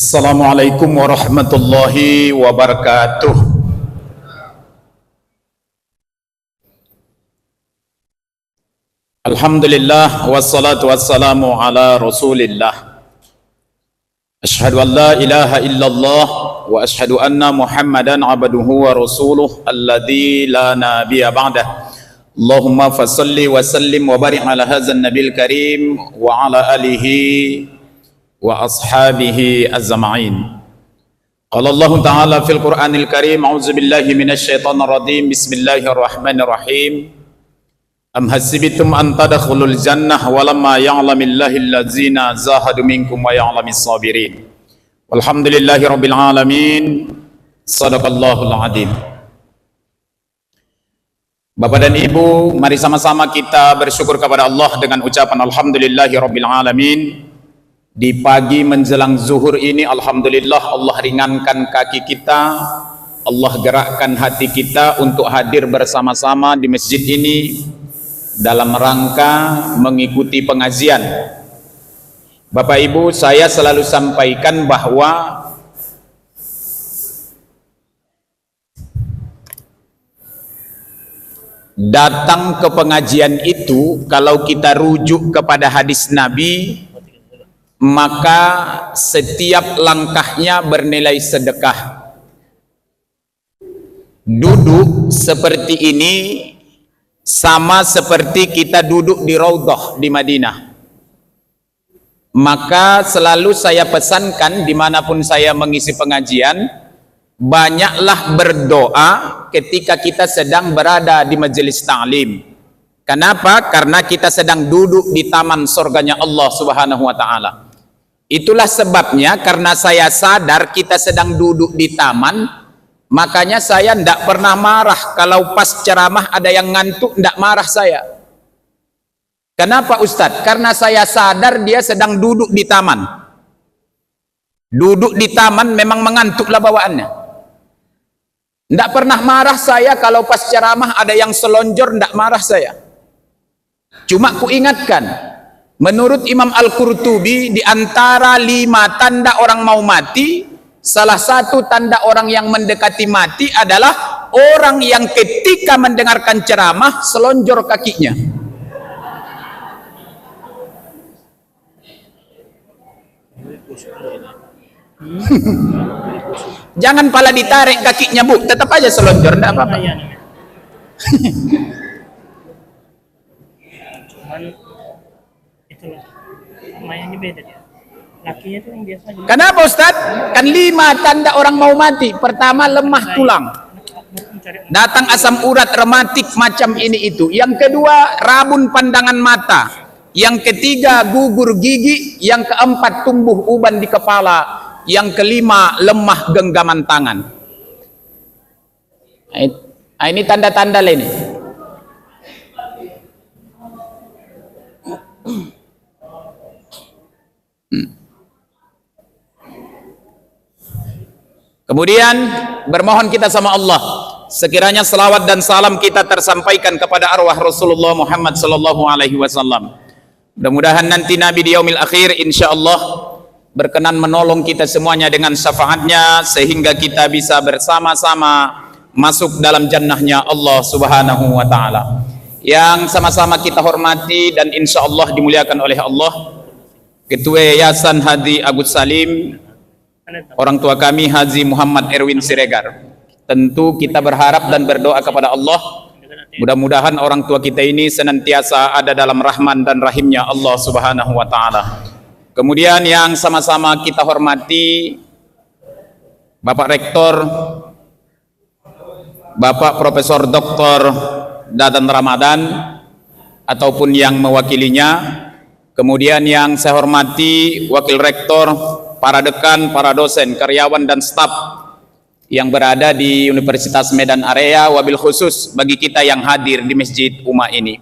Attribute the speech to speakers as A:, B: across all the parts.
A: Assalamualaikum warahmatullahi wabarakatuh. Alhamdulillah wassalatu wassalamu ala Rasulillah. Asyhadu an la ilaha illallah wa asyhadu anna Muhammadan abduhu wa rasuluh alladzi la nabiyya ba'dah. Allahumma fassalli wa sallim wa barik ala hadzal nabiyil karim wa ala alihi wa ashabihi ajma'in. Qala Allah Ta'ala fil Qur'anil Karim, a'udzu billahi minasy syaithanir rajim. Bismillahirrahmanirrahim. Am hasibtum an tadkhulul jannah wa lamma ya'lamillahu allazina zahadu minkum wa ya'lamis sabirin. Walhamdulillahi rabbil alamin. Shadaqallahul adzim. Bapak dan Ibu, mari sama-sama kita bersyukur kepada Allah dengan ucapan alhamdulillahi rabbil alamin. Di pagi menjelang zuhur ini, alhamdulillah Allah ringankan kaki kita, Allah gerakkan hati kita untuk hadir bersama-sama di masjid ini dalam rangka mengikuti pengajian. Bapak Ibu, saya selalu sampaikan bahwa datang ke pengajian itu, kalau kita rujuk kepada hadis Nabi, maka setiap langkahnya bernilai sedekah. Duduk seperti ini sama seperti kita duduk di Raudhah di Madinah. Maka selalu saya pesankan dimanapun saya mengisi pengajian, banyaklah berdoa ketika kita sedang berada di majelis ta'lim. Kenapa? Karena kita sedang duduk di taman surganya Allah Subhanahu wa Ta'ala. Itulah sebabnya, karena saya sadar kita sedang duduk di taman, makanya saya tidak pernah marah kalau pas ceramah ada yang ngantuk, tidak marah saya. Kenapa Ustadz? Karena saya sadar dia sedang duduk di taman. Duduk di taman memang mengantuklah bawaannya. Tidak pernah marah saya kalau pas ceramah ada yang selonjor, tidak marah saya. Cuma ku ingatkan, menurut Imam Al-Qurtubi, di antara 5 tanda orang mau mati, salah satu tanda orang yang mendekati mati adalah orang yang ketika mendengarkan ceramah selonjor kakinya. Jangan pala ditarik kakinya, Bu, tetap aja selonjor, tidak apa-apa.
B: Mayanya beda dia. Lakinya tuh yang biasa aja.
A: Kenapa Ustadz? Kan 5 tanda orang mau mati. Pertama, lemah tulang, datang asam urat, rematik macam ini itu. Yang kedua, rabun pandangan mata. Yang ketiga, gugur gigi. Yang keempat, tumbuh uban di kepala. Yang kelima, lemah genggaman tangan. Nah, ini tanda-tanda lain. Kemudian bermohon kita sama Allah, sekiranya selawat dan salam kita tersampaikan kepada arwah Rasulullah Muhammad sallallahu alaihi wasallam. Mudah-mudahan nanti Nabi di yaumil akhir insyaallah berkenan menolong kita semuanya dengan syafaatnya, sehingga kita bisa bersama-sama masuk dalam jannahnya Allah Subhanahu wa Ta'ala. Yang sama-sama kita hormati dan insyaallah dimuliakan oleh Allah, Ketua Yayasan Haji Agus Salim, orang tua kami Haji Muhammad Erwin Siregar. Tentu kita berharap dan berdoa kepada Allah, mudah-mudahan orang tua kita ini senantiasa ada dalam rahman dan rahimnya Allah Subhanahu wa Ta'ala. Kemudian yang sama-sama kita hormati Bapak Rektor, Bapak Profesor Dr. Dadan Ramadan ataupun yang mewakilinya. Kemudian yang saya hormati Wakil Rektor, para dekan, para dosen, karyawan dan staf yang berada di Universitas Medan Area, wabil khusus bagi kita yang hadir di Masjid Umma ini.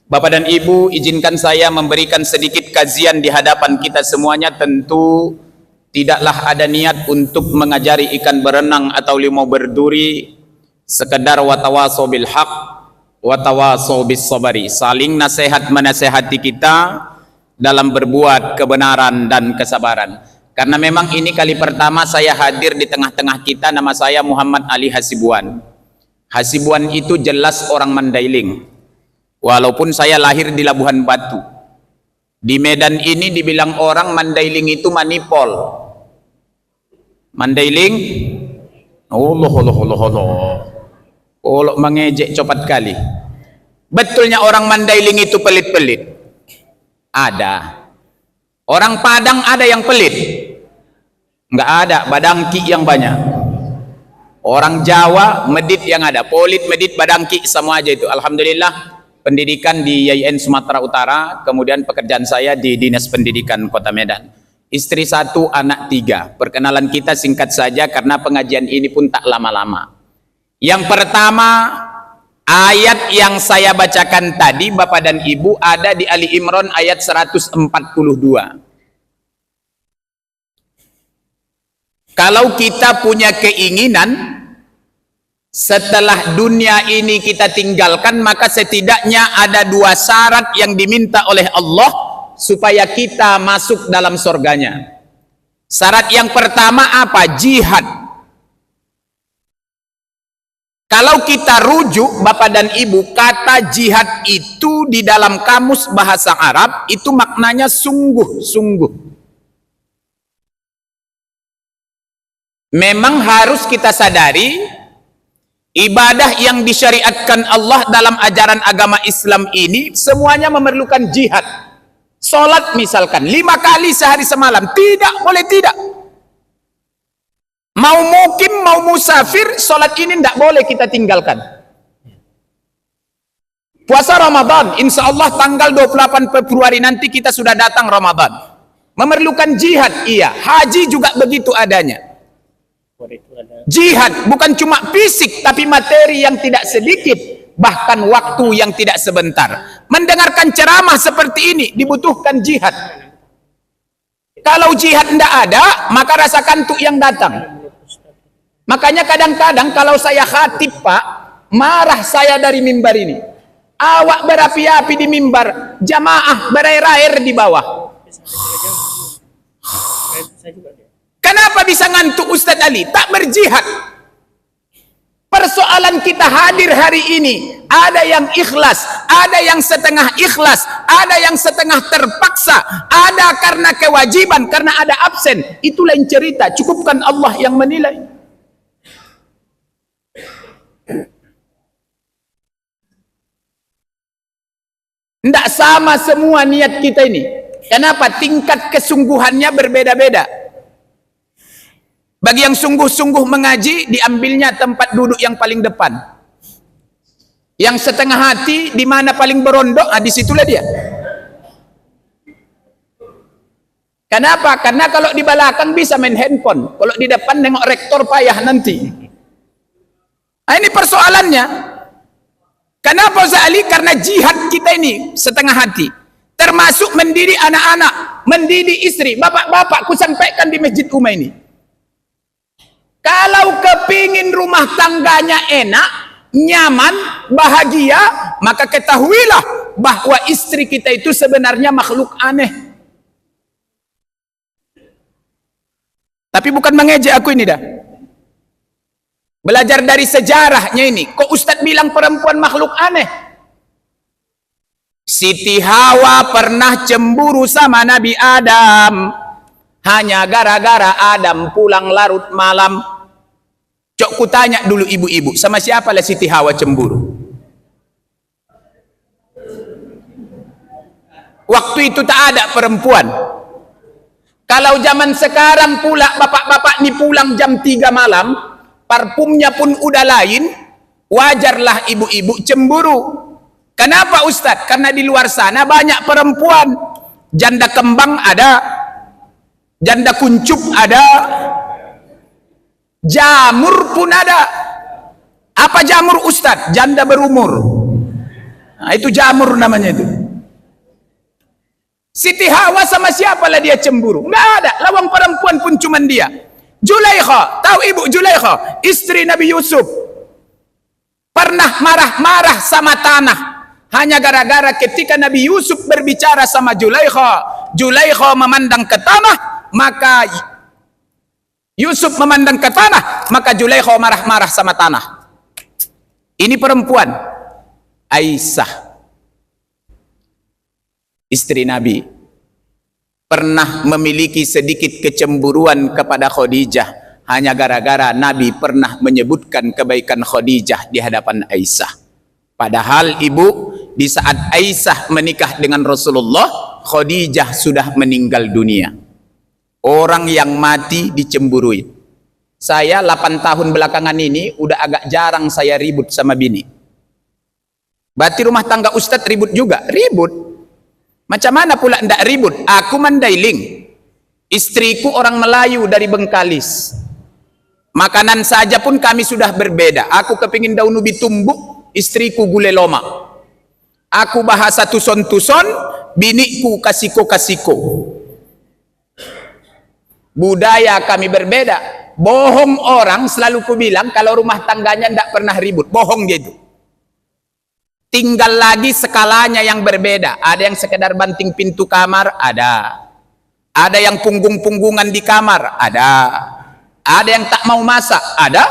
A: Bapak dan Ibu, izinkan saya memberikan sedikit kajian di hadapan kita semuanya. Tentu tidaklah ada niat untuk mengajari ikan berenang atau limau berduri, sekedar watawasau bil haq watawasau bis sabari, saling nasihat menasehati kita dalam berbuat kebenaran dan kesabaran. Karena memang ini kali pertama saya hadir di tengah-tengah kita. Nama saya Muhammad Ali Hasibuan. Hasibuan itu jelas orang Mandailing. Walaupun saya lahir di Labuhan Batu. Di Medan ini dibilang orang Mandailing itu manipol. Mandailing, Allah. Allah mengejek cepat kali. Betulnya orang Mandailing itu pelit-pelit? Ada. Orang Padang ada yang pelit? Enggak ada, badangki yang banyak. Orang Jawa medit yang ada, polit, medit, badangki semua aja itu. Alhamdulillah pendidikan di YIN Sumatera Utara, kemudian pekerjaan saya di Dinas Pendidikan Kota Medan. Istri 1, anak 3. Perkenalan kita singkat saja karena pengajian ini pun tak lama-lama. Yang pertama, ayat yang saya bacakan tadi Bapak dan Ibu ada di Ali Imran ayat 142. Kalau kita punya keinginan setelah dunia ini kita tinggalkan, maka setidaknya ada 2 syarat yang diminta oleh Allah supaya kita masuk dalam surganya. Syarat yang pertama apa? Jihad. Kalau kita rujuk Bapak dan Ibu, kata jihad itu di dalam kamus bahasa Arab itu maknanya sungguh-sungguh. Memang harus kita sadari ibadah yang disyariatkan Allah dalam ajaran agama Islam ini semuanya memerlukan jihad. Salat misalkan 5 kali sehari semalam, tidak boleh tidak. Mau mukim, mau musafir, salat ini tidak boleh kita tinggalkan. Puasa Ramadan, insya Allah tanggal 28 Februari nanti kita sudah datang Ramadan. Memerlukan jihad, iya. Haji juga begitu adanya. Jihad bukan cuma fisik tapi materi yang tidak sedikit, bahkan waktu yang tidak sebentar. Mendengarkan ceramah seperti ini dibutuhkan jihad. Kalau jihad tidak ada, maka rasa kantuk yang datang. Makanya kadang-kadang kalau saya khatib Pak, marah saya dari mimbar ini. Awak berapi-api di mimbar, jamaah berair-air di bawah. Kenapa bisa ngantuk Ustadz Ali? Tak berjihad. Persoalan kita hadir hari ini, ada yang ikhlas, ada yang setengah ikhlas, ada yang setengah terpaksa, ada karena kewajiban, karena ada absen. Itu lain cerita, cukupkan Allah yang menilai. Tidak sama semua niat kita ini. Kenapa? Tingkat kesungguhannya berbeda-beda. Bagi yang sungguh-sungguh mengaji, diambilnya tempat duduk yang paling depan. Yang setengah hati, di mana paling berondok, di situlah dia. Kenapa? Karena kalau di belakang bisa main handphone, kalau di depan nengok rektor payah nanti. Nah, ini persoalannya. Kenapa Ustaz Ali? Karena jihad kita ini setengah hati. Termasuk mendidik anak-anak, mendidik istri. Bapak-bapak, ku sampaikan di Masjid Umay ini. Kalau kepingin rumah tangganya enak, nyaman, bahagia, maka ketahuilah bahwa istri kita itu sebenarnya makhluk aneh. Tapi bukan mengejek aku ini dah. Belajar dari sejarahnya ini. Kok Ustadz bilang perempuan makhluk aneh? Siti Hawa pernah cemburu sama Nabi Adam. Hanya gara-gara Adam pulang larut malam. Cok ku tanya dulu ibu-ibu, sama siapa lah Siti Hawa cemburu? Waktu itu tak ada perempuan. Kalau zaman sekarang pula bapak-bapak ini pulang jam 3 malam, parfumnya pun udah lain, wajarlah ibu-ibu cemburu. Kenapa Ustadz? Karena di luar sana banyak perempuan. Janda kembang ada, janda kuncup ada, jamur pun ada. Apa jamur Ustadz? Janda berumur. Nah, itu jamur namanya itu. Siti Hawa sama siapalah dia cemburu? Nggak ada, lawang perempuan pun cuman dia. Zulaikha, tahu ibu Zulaikha, istri Nabi Yusuf, pernah marah-marah sama tanah hanya gara-gara ketika Nabi Yusuf berbicara sama Zulaikha, Zulaikha memandang ke tanah, maka Yusuf memandang ke tanah, maka Zulaikha marah-marah sama tanah. Ini perempuan, Aisyah, istri Nabi, pernah memiliki sedikit kecemburuan kepada Khadijah, hanya gara-gara Nabi pernah menyebutkan kebaikan Khadijah di hadapan Aisyah. Padahal ibu, di saat Aisyah menikah dengan Rasulullah, Khadijah sudah meninggal dunia. Orang yang mati dicemburui. Saya 8 tahun belakangan ini udah agak jarang saya ribut sama bini. Berarti rumah tangga Ustadz ribut juga? Ribut. Macam mana pula ndak ribut? Aku Mandailing, istriku orang Melayu dari Bengkalis. Makanan saja pun kami sudah berbeda. Aku kepingin daun ubi tumbuk, istriku gulai lomak. Aku bahasa tuson-tuson, biniku kasiko-kasiko. Budaya kami berbeda. Bohong orang, selalu ku bilang kalau rumah tangganya ndak pernah ribut. Bohong dia itu. Tinggal lagi skalanya yang berbeda. Ada yang sekedar banting pintu kamar, ada. Ada yang punggung-punggungan di kamar, ada. Ada yang tak mau masak, ada.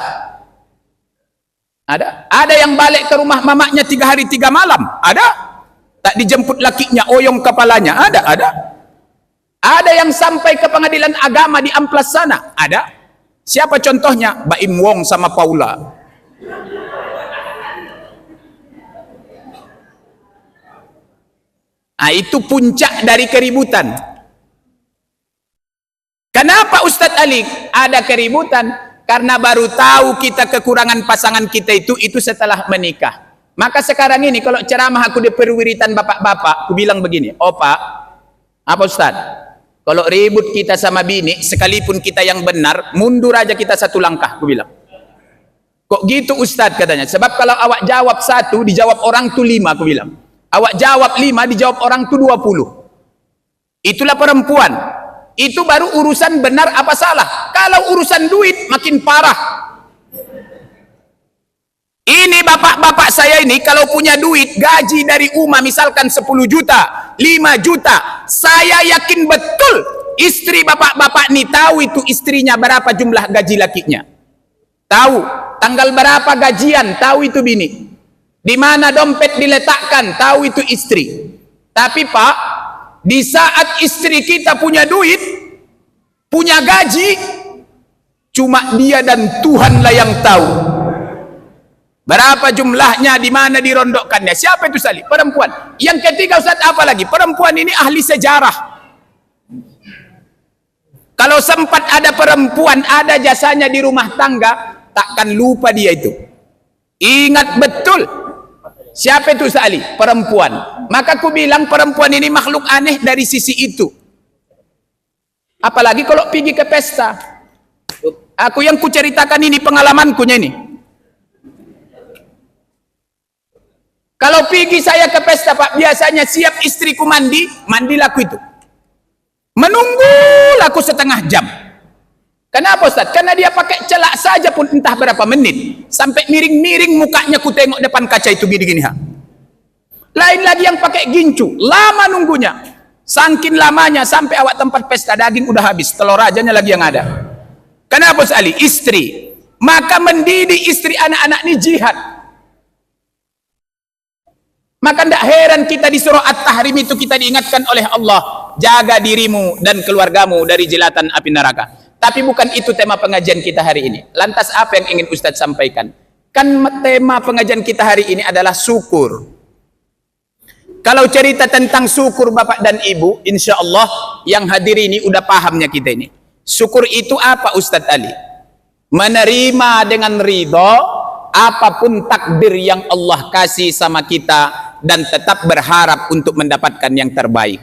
A: Ada yang balik ke rumah mamanya 3 hari 3 malam, ada. Tak dijemput lakinya, oyong kepalanya, ada. Ada yang sampai ke pengadilan agama di Amplas sana, ada. Siapa contohnya? Baim Wong sama Paula. Nah, itu puncak dari keributan. Kenapa Ustadz Ali ada keributan? Karena baru tahu kita kekurangan pasangan kita itu setelah menikah. Maka sekarang ini kalau ceramah aku di perwiritan bapak-bapak, aku bilang begini, "Oh Pak, apa Ustadz? Kalau ribut kita sama bini, sekalipun kita yang benar, mundur aja kita 1 langkah," aku bilang. Kok gitu Ustadz katanya? Sebab kalau awak jawab 1, dijawab orang tuh 5, aku bilang. Awak jawab 5, dijawab orang tuh 20. Itulah perempuan. Itu baru urusan benar apa salah. Kalau urusan duit makin parah. Ini bapak-bapak saya ini kalau punya duit, gaji dari UMA misalkan 10 juta, 5 juta, saya yakin betul istri bapak-bapak ini tahu itu istrinya berapa jumlah gaji lakinya. Tahu, tanggal berapa gajian, tahu itu bini. Di mana dompet diletakkan, tahu itu istri. Tapi Pak, di saat istri kita punya duit, punya gaji, cuma dia dan Tuhanlah yang tahu. Berapa jumlahnya, di mana dirondokkannya. Siapa itu Salih? Perempuan. Yang ketiga Ustaz apa lagi? Perempuan ini ahli sejarah. Kalau sempat ada perempuan, ada jasanya di rumah tangga, takkan lupa dia itu. Ingat betul. Siapa itu Salih? Perempuan. Maka aku bilang perempuan ini makhluk aneh dari sisi itu. Apalagi kalau pergi ke pesta. Aku yang kuceritakan ini pengalamankunya ini. Kalau pergi saya ke pesta Pak, biasanya siap istriku mandi, mandilaku itu. Menunggu laku setengah jam. Kenapa Ustaz? Karena dia pakai celak saja pun entah berapa menit. Sampai miring-miring mukanya ku tengok depan kaca itu gini-gini. Lain lagi yang pakai gincu, lama nunggunya. Saking lamanya sampai awak tempat pesta daging udah habis, telur rajanya lagi yang ada. Kenapa Ustaz Ali? Istri. Maka mendidik istri anak-anak ini jihad. Maka tidak heran kita di surah At-Tahrim itu kita diingatkan oleh Allah, jaga dirimu dan keluargamu dari jelatan api neraka. Tapi bukan itu tema pengajian kita hari ini. Lantas apa yang ingin Ustadz sampaikan? Kan tema pengajian kita hari ini adalah syukur. Kalau cerita tentang syukur Bapak dan Ibu, insya Allah yang hadir ini udah pahamnya kita ini. Syukur itu apa Ustadz Ali? Menerima dengan ridho apapun takdir yang Allah kasih sama kita, dan tetap berharap untuk mendapatkan yang terbaik.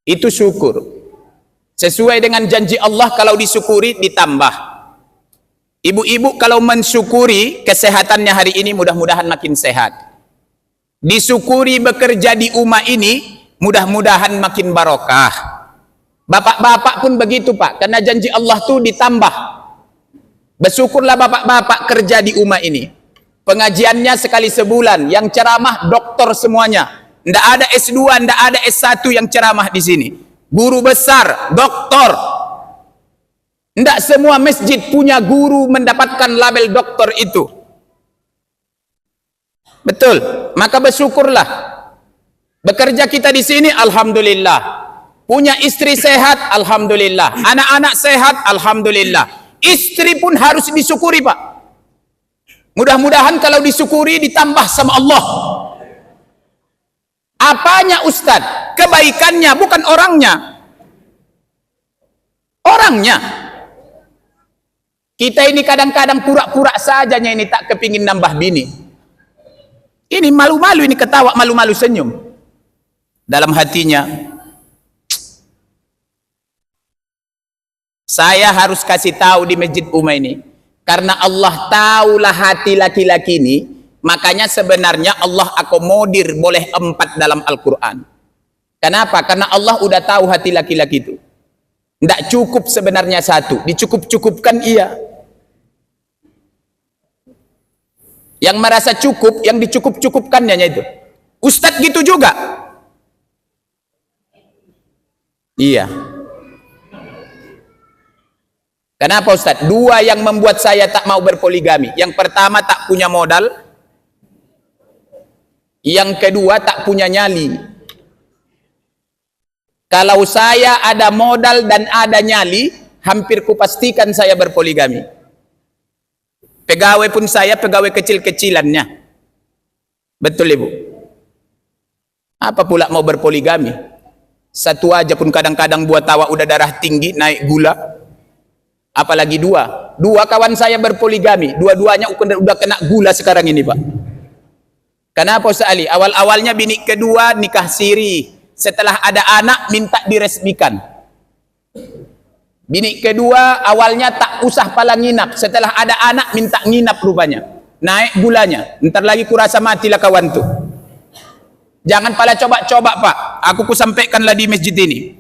A: Itu syukur. Sesuai dengan janji Allah, kalau disyukuri ditambah. Ibu-ibu kalau mensyukuri kesehatannya hari ini, mudah-mudahan makin sehat. Disyukuri bekerja di rumah ini, mudah-mudahan makin barokah. Bapak-bapak pun begitu Pak, karena janji Allah tuh ditambah. Bersyukurlah bapak-bapak kerja di rumah ini. Pengajiannya sekali sebulan, yang ceramah doktor semuanya. Ndak ada S2, ndak ada S1 yang ceramah di sini. Guru besar, doktor. Tidak semua masjid punya guru mendapatkan label doktor itu. Betul. Maka bersyukurlah. Bekerja kita di sini, alhamdulillah. Punya istri sehat, alhamdulillah. Anak-anak sehat, alhamdulillah. Istri pun harus disyukuri, Pak. Mudah-mudahan kalau disyukuri ditambah sama Allah. Apanya Ustadz? Kebaikannya, bukan orangnya. Orangnya. Kita ini kadang-kadang pura-pura sajanya ini tak kepingin nambah bini. Ini malu-malu, ini ketawa, malu-malu senyum. Dalam hatinya, saya harus kasih tahu di Masjid Uma ini. Karena Allah tahulah hati laki-laki ini, makanya sebenarnya Allah akomodir boleh 4 dalam Al-Quran. Kenapa? Karena Allah udah tahu hati laki-laki itu. Tidak cukup sebenarnya 1, dicukup-cukupkan iya. Yang merasa cukup, yang dicukup-cukupkannya itu. Ustadz gitu juga. Iya. Kenapa Ustadz? 2 yang membuat saya tak mau berpoligami. Yang pertama tak punya modal. Yang kedua tak punya nyali. Kalau saya ada modal dan ada nyali, hampir kupastikan saya berpoligami. Pegawai pun saya pegawai kecil-kecilannya. Betul Ibu? Apa pula mau berpoligami? 1 aja pun kadang-kadang buat tawa udah darah tinggi, naik gula. Apalagi 2. 2 kawan saya berpoligami. 2-duanya udah kena gula sekarang ini Pak. Kenapa Ustaz Ali? Awal-awalnya bini kedua nikah siri. Setelah ada anak minta diresmikan. Bini kedua awalnya tak usah pala nginap. Setelah ada anak minta nginap rupanya. Naik gulanya. Ntar lagi kurasa matilah kawan tuh. Jangan pala coba-coba Pak. Aku kusampaikanlah di masjid ini.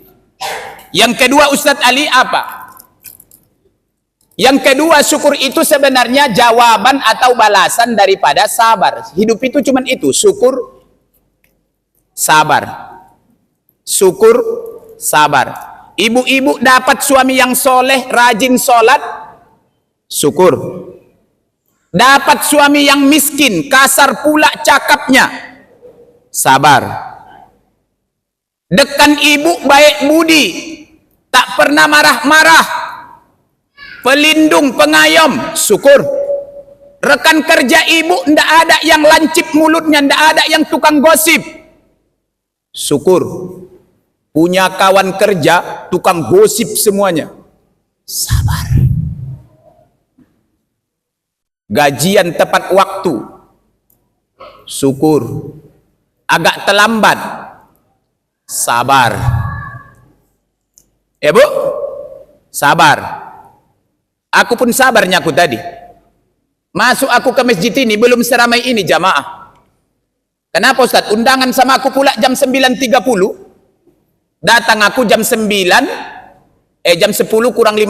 A: Yang kedua Ustadz Ali apa? Yang kedua syukur itu sebenarnya jawaban atau balasan daripada sabar. Hidup itu cuman itu. Syukur, sabar. Syukur, sabar. Ibu-ibu dapat suami yang soleh, rajin sholat, syukur. Dapat suami yang miskin, kasar pula cakapnya, sabar. Dekan ibu baik budi, tak pernah marah-marah, pelindung, pengayom, syukur. Rekan kerja ibu ndak ada yang lancip mulutnya, ndak ada yang tukang gosip, syukur. Punya kawan kerja tukang gosip semuanya, sabar. Gajian tepat waktu, syukur. Agak terlambat, sabar. Ya Bu, sabar. Aku pun sabarnya aku tadi. Masuk aku ke masjid ini belum seramai ini jamaah. Kenapa Ustaz? Undangan sama aku pula jam 9.30. Datang aku jam 9, jam 10 kurang 15.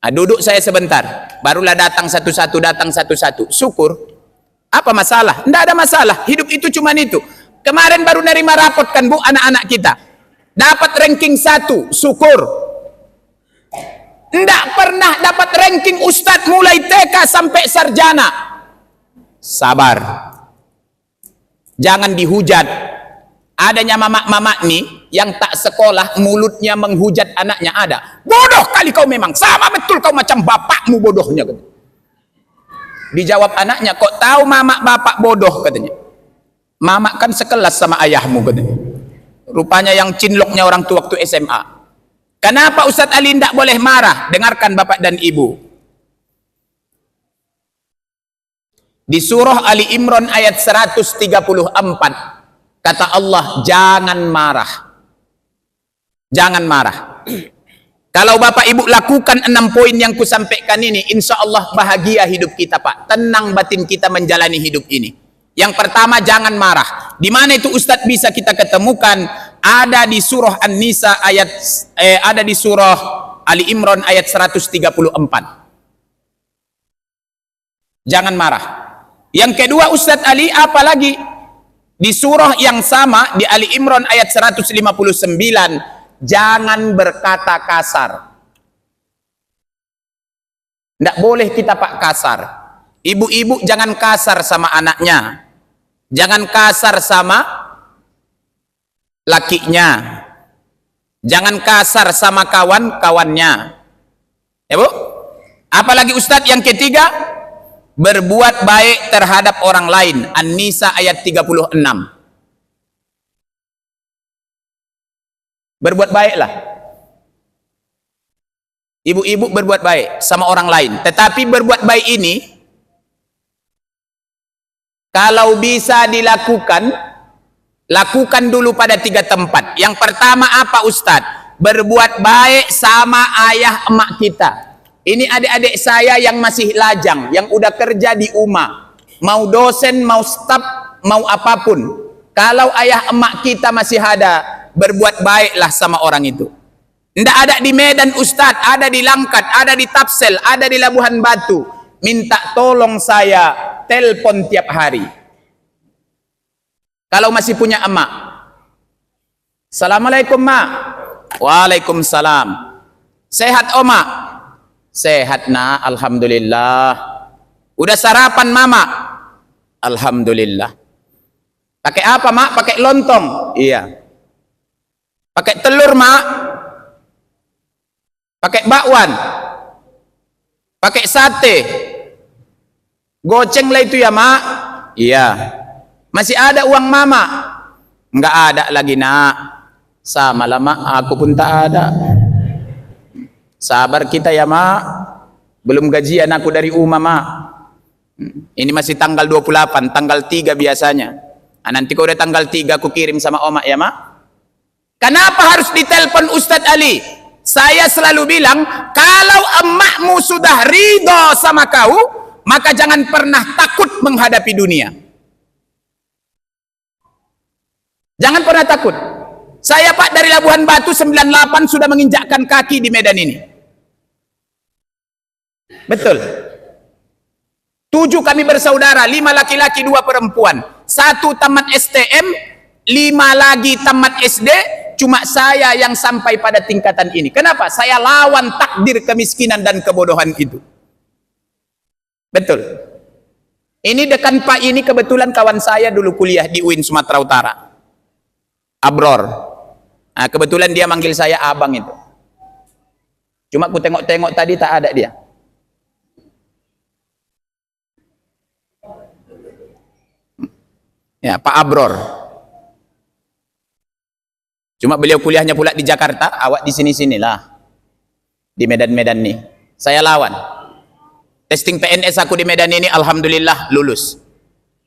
A: Nah, duduk saya sebentar. Barulah datang satu-satu. Syukur. Apa masalah? Tidak ada masalah. Hidup itu cuma itu. Kemarin baru nerima rapot kan Bu, anak-anak kita. Dapat ranking 1, syukur. Tidak pernah dapat ranking Ustadz mulai TK sampai sarjana. Sabar. Jangan dihujat. Adanya mama-mama nih yang tak sekolah mulutnya menghujat anaknya ada. Bodoh kali kau memang. Sama betul kau macam bapakmu bodohnya. Dijawab anaknya, kok tahu mama bapak bodoh katanya. Mama kan sekelas sama ayahmu katanya. Rupanya yang cinloknya orang tua waktu SMA. Kenapa Ustadz Ali tidak boleh marah? Dengarkan bapak dan ibu. Di surah Ali Imran ayat 134. Kata Allah, jangan marah. Jangan marah. Kalau Bapak Ibu lakukan 6 poin yang kusampaikan ini, insya Allah bahagia hidup kita Pak. Tenang batin kita menjalani hidup ini. Yang pertama, jangan marah. Di mana itu Ustadz bisa kita ketemukan? Ada di surah An-Nisa ada di surah Ali Imran ayat 134. Jangan marah. Yang kedua Ustadz Ali, apalagi? Di surah yang sama di Ali Imran ayat 159, jangan berkata kasar. Tidak boleh kita pak kasar. Ibu-ibu jangan kasar sama anaknya. Jangan kasar sama lakinya. Jangan kasar sama kawan-kawannya. Ya Bu? Apalagi Ustadz yang ketiga, berbuat baik terhadap orang lain. An-Nisa ayat 36. Berbuat baiklah. Ibu-ibu berbuat baik sama orang lain. Tetapi berbuat baik ini, kalau bisa dilakukan, lakukan dulu pada 3 tempat. Yang pertama apa Ustadz? Berbuat baik sama ayah emak kita. Ini adik-adik saya yang masih lajang, yang udah kerja di UMA. Mau dosen, mau staf, mau apapun. Kalau ayah emak kita masih ada, berbuat baiklah sama orang itu. Tidak ada di Medan Ustadz, ada di Langkat, ada di Tapsel, ada di Labuhan Batu. Minta tolong saya, telepon tiap hari. Kalau masih punya emak. Assalamualaikum mak. Waalaikumsalam. Sehat oma? Sehat nak, alhamdulillah. Udah sarapan mama? Alhamdulillah. Pakai apa mak? Pakai lontong? Iya. Pakai telur mak? Pakai bakwan? Pakai sate? Goceng lah itu ya mak? Iya. Masih ada uang mama? Enggak ada lagi nak. Sama lah mak, aku pun tak ada. Sabar kita ya mak. Belum gajian aku dari UMA mak. Ini masih tanggal 28, tanggal 3 biasanya. Nah, nanti kalau udah tanggal 3 aku kirim sama omak ya mak. Kenapa harus ditelepon Ustadz Ali? Saya selalu bilang, kalau emakmu sudah ridho sama kau, maka jangan pernah takut menghadapi dunia. Jangan pernah takut. Saya pak dari Labuhan Batu 98 sudah menginjakkan kaki di Medan ini. Betul. 7 kami bersaudara, 5 laki-laki 2 perempuan. 1 tamat STM, 5 lagi tamat SD. Cuma saya yang sampai pada tingkatan ini. Kenapa? Saya lawan takdir kemiskinan dan kebodohan itu. Betul. Ini dekan Pak ini kebetulan kawan saya dulu kuliah di UIN Sumatera Utara. Abror. Nah, kebetulan dia manggil saya abang itu. Cuma aku tengok-tengok tadi tak ada dia. Ya, Pak Abror. Cuma beliau kuliahnya pula di Jakarta, awak di sini-sinilah. Di Medan-Medan nih. Saya lawan. Testing PNS aku di Medan ini, alhamdulillah lulus.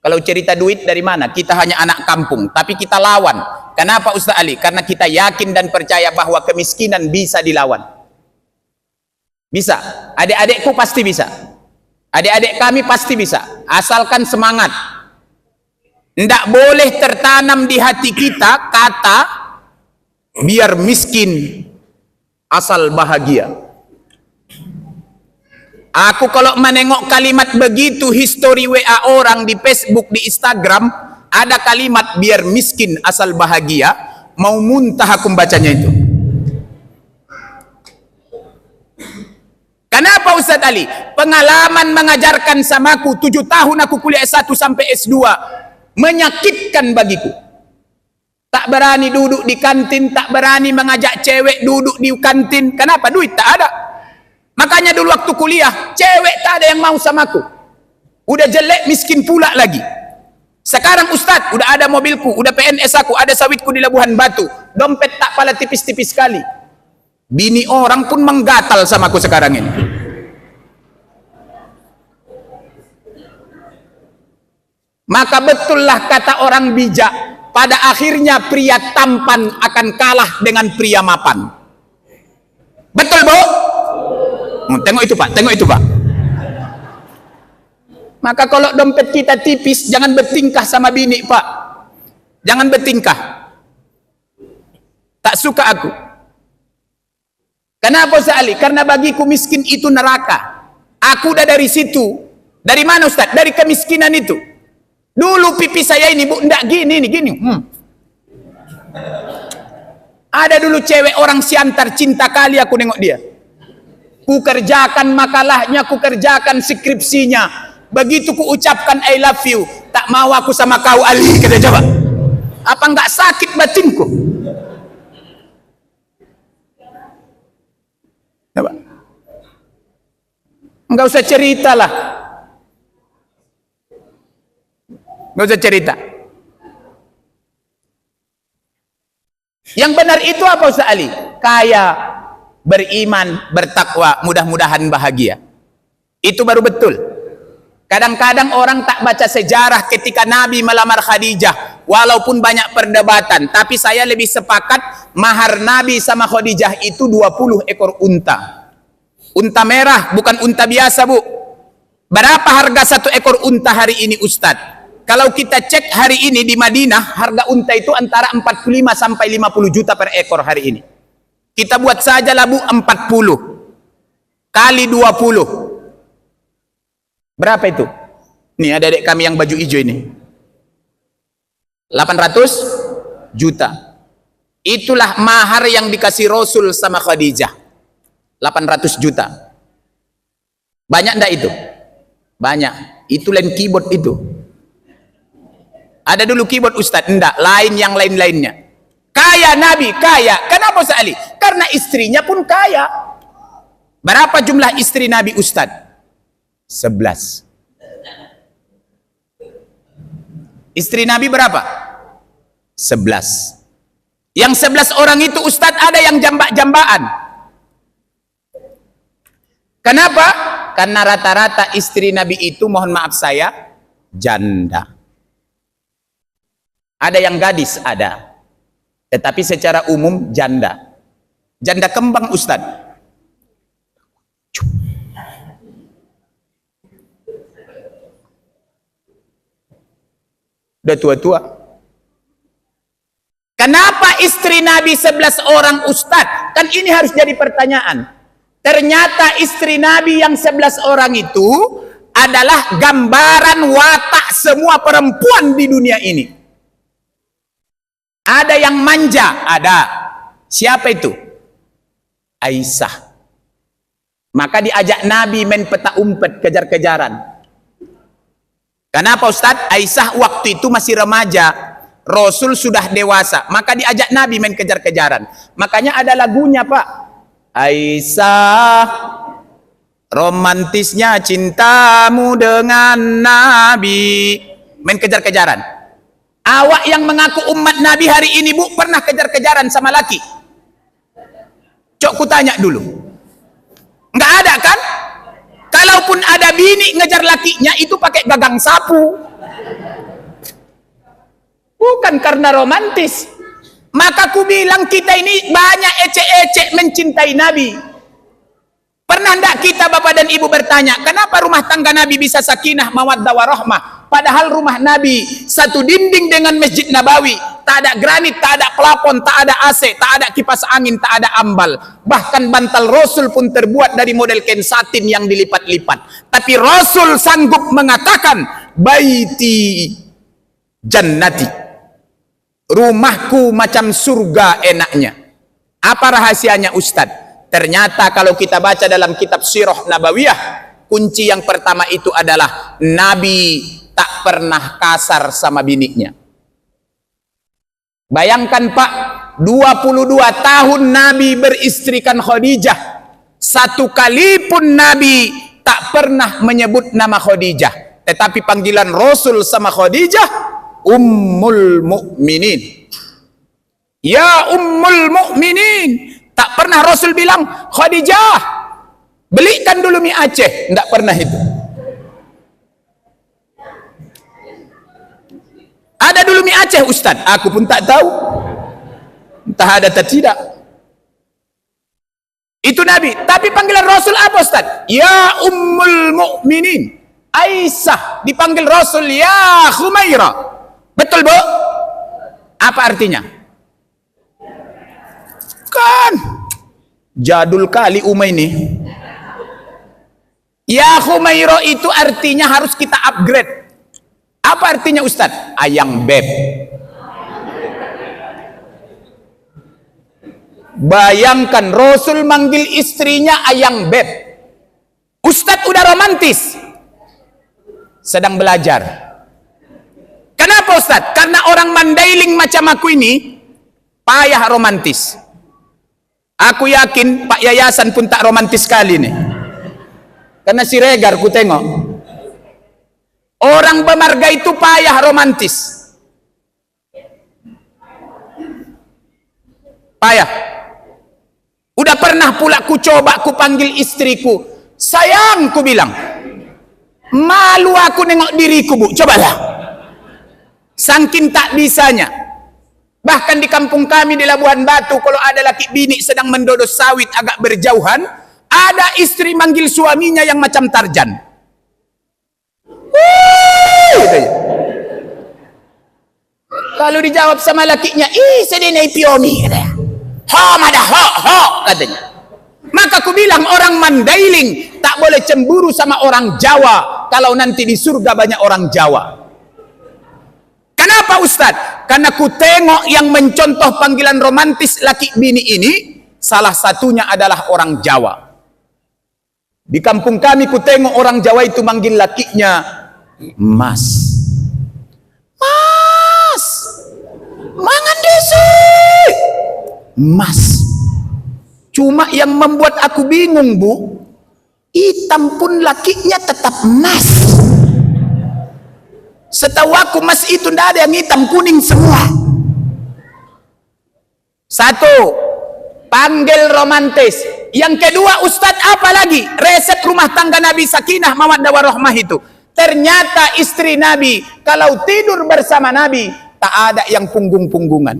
A: Kalau cerita duit dari mana? Kita hanya anak kampung, tapi kita lawan. Kenapa Ustaz Ali? Karena kita yakin dan percaya bahwa kemiskinan bisa dilawan. Bisa. Adik-adikku pasti bisa. Adik-adik kami pasti bisa. Asalkan semangat. Tidak boleh tertanam di hati kita kata biar miskin asal bahagia. Aku kalau menengok kalimat begitu, history WA orang di Facebook, di Instagram, ada kalimat biar miskin asal bahagia, mau muntah aku membacanya itu. Kenapa Ustaz Ali? Pengalaman mengajarkan samaku 7 tahun aku kuliah S1 sampai S2 menyakitkan bagiku. Tak berani duduk di kantin, tak berani mengajak cewek duduk di kantin. Kenapa? Duit tak ada. Makanya dulu waktu kuliah, cewek tak ada yang mau samaku. Udah jelek, miskin pula lagi. Sekarang Ustadz, udah ada mobilku, udah PNS aku, ada sawitku di Labuhan Batu. Dompet tak pala tipis-tipis sekali. Bini orang pun menggatal samaku sekarang ini. Maka betullah kata orang bijak, pada akhirnya pria tampan akan kalah dengan pria mapan. Betul, Bu? Tengok itu, Pak. Tengok itu, Pak. Maka kalau dompet kita tipis, jangan bertingkah sama bini, Pak. Jangan bertingkah. Tak suka aku. Kenapa Ustaz Ali? Karena bagiku miskin itu neraka. Aku udah dari situ. Dari mana Ustaz? Dari kemiskinan itu. Dulu pipi saya ini, Bu, enggak gini nih, gini. Ada dulu cewek orang Siantar, cinta kali aku nengok dia. Ku kerjakan makalahnya, ku kerjakan skripsinya. Begitu ku ucapkan I love you, tak mau aku sama kau Ali. Kata coba, apa enggak sakit batinku? Coba. Enggak usah cerita lah. Enggak usah cerita. Yang benar itu apa Ustaz Ali? Kaya, beriman, bertakwa, mudah-mudahan bahagia. Itu baru betul. Kadang-kadang orang tak baca sejarah ketika Nabi melamar Khadijah, walaupun banyak perdebatan, tapi saya lebih sepakat mahar Nabi sama Khadijah itu 20 ekor unta. Unta merah, bukan unta biasa, Bu. Berapa harga satu ekor unta hari ini, Ustadz? Kalau kita cek hari ini di Madinah, harga unta itu antara 45 sampai 50 juta per ekor hari ini. Kita buat saja lah, Bu, 40 kali 20. Berapa itu? Nih ada adik kami yang baju hijau ini. 800 juta. Itulah mahar yang dikasih Rasul sama Khadijah. 800 juta. Banyak enggak itu? Banyak. Itu lain keyboard itu. Ada dulu keyboard Ustadz, enggak, lain yang lain-lainnya. Kaya Nabi, kaya. Kenapa Ustaz Ali? Karena istrinya pun kaya. Berapa jumlah istri Nabi Ustadz? 11. Istri Nabi berapa? 11. Yang 11 orang itu Ustadz ada yang jambak-jambaan. Kenapa? Karena rata-rata istri Nabi itu, mohon maaf saya, janda. Ada yang gadis, ada. Tetapi secara umum janda. Janda kembang Ustaz. Udah tua-tua. Kenapa istri Nabi 11 orang Ustaz? Kan ini harus jadi pertanyaan. Ternyata istri Nabi yang 11 orang itu adalah gambaran watak semua perempuan di dunia ini. Ada yang manja, ada. Siapa itu? Aisyah. Maka diajak Nabi main peta umpet, kejar-kejaran. Kenapa Ustadz? Aisyah waktu itu masih remaja, Rasul sudah dewasa, maka diajak Nabi main kejar-kejaran. Makanya ada lagunya, Pak. Aisyah, romantisnya cintamu dengan Nabi. Main kejar-kejaran. Awak yang mengaku umat Nabi hari ini, Bu, pernah kejar-kejaran sama laki? Cok ku tanya dulu. Enggak ada kan? Kalaupun ada bini ngejar lakinya itu pakai gagang sapu. Bukan karena romantis. Maka ku bilang kita ini banyak ecek-ecek mencintai Nabi. Pernah enggak kita Bapak dan Ibu bertanya, kenapa rumah tangga Nabi bisa sakinah, mawaddah warahmah? Padahal rumah Nabi satu dinding dengan Masjid Nabawi, tak ada granit, tak ada plafon, tak ada AC, tak ada kipas angin, tak ada ambal. Bahkan bantal Rasul pun terbuat dari model kain satin yang dilipat-lipat. Tapi Rasul sanggup mengatakan, baiti jannati, rumahku macam surga enaknya. Apa rahasianya Ustadz? Ternyata kalau kita baca dalam kitab Sirah Nabawiyah, kunci yang pertama itu adalah Nabi tak pernah kasar sama biniknya. Bayangkan Pak, 22 tahun Nabi beristrikan Khadijah. Satu kali pun Nabi tak pernah menyebut nama Khadijah. Tetapi panggilan Rasul sama Khadijah, Ummul Mukminin. Ya Ummul Mukminin. Tak pernah Rasul bilang, Khadijah, belikan dulu mie Aceh. Tidak pernah itu. Ada dulu mie Aceh Ustaz, aku pun tak tahu. Entah ada atau tidak. Itu Nabi. Tapi panggilan Rasul apa Ustaz? Ya Ummul Mukminin. Aisyah dipanggil Rasul ya Khumairah. Betul Bu? Apa artinya? Kan jadul kali Umay ini. Ya Khumairah itu artinya harus kita upgrade. Apa artinya Ustadz? Ayang beb. Bayangkan Rasul manggil istrinya ayang beb. Ustadz udah romantis, sedang belajar. Kenapa Ustadz? Karena orang Mandailing macam aku ini payah romantis. Aku yakin Pak Yayasan pun tak romantis sekali nih. Karena si Regar ku tengok, orang Bamarga itu payah romantis. Payah. Udah pernah pula ku coba ku panggil istriku, sayang, ku bilang, malu aku nengok diriku bu, cobalah. Saking tak bisanya. Bahkan di kampung kami di Labuhan Batu, kalau ada laki bini sedang mendodos sawit agak berjauhan, ada istri manggil suaminya yang macam Tarjan. Gitu ya. Kalau dijawab sama lakinya, sedinai piomi, katanya. Ho madah ho katanya. Maka aku bilang orang Mandailing tak boleh cemburu sama orang Jawa kalau nanti di surga banyak orang Jawa. Kenapa Ustadz? Karena ku tengok yang mencontoh panggilan romantis laki bini ini salah satunya adalah orang Jawa. Di kampung kami ku tengok orang Jawa itu manggil lakinya Mas. Mas. Mangan desi. Mas. Cuma yang membuat aku bingung bu, hitam pun lakinya tetap mas. Setahu aku mas itu ndak ada yang hitam, kuning semua. Satu, panggil romantis. Yang kedua, Ustadz apa lagi? Resep rumah tangga Nabi Sakinah Mawaddah Warahmah itu. Ternyata istri Nabi kalau tidur bersama Nabi tak ada yang punggung-punggungan.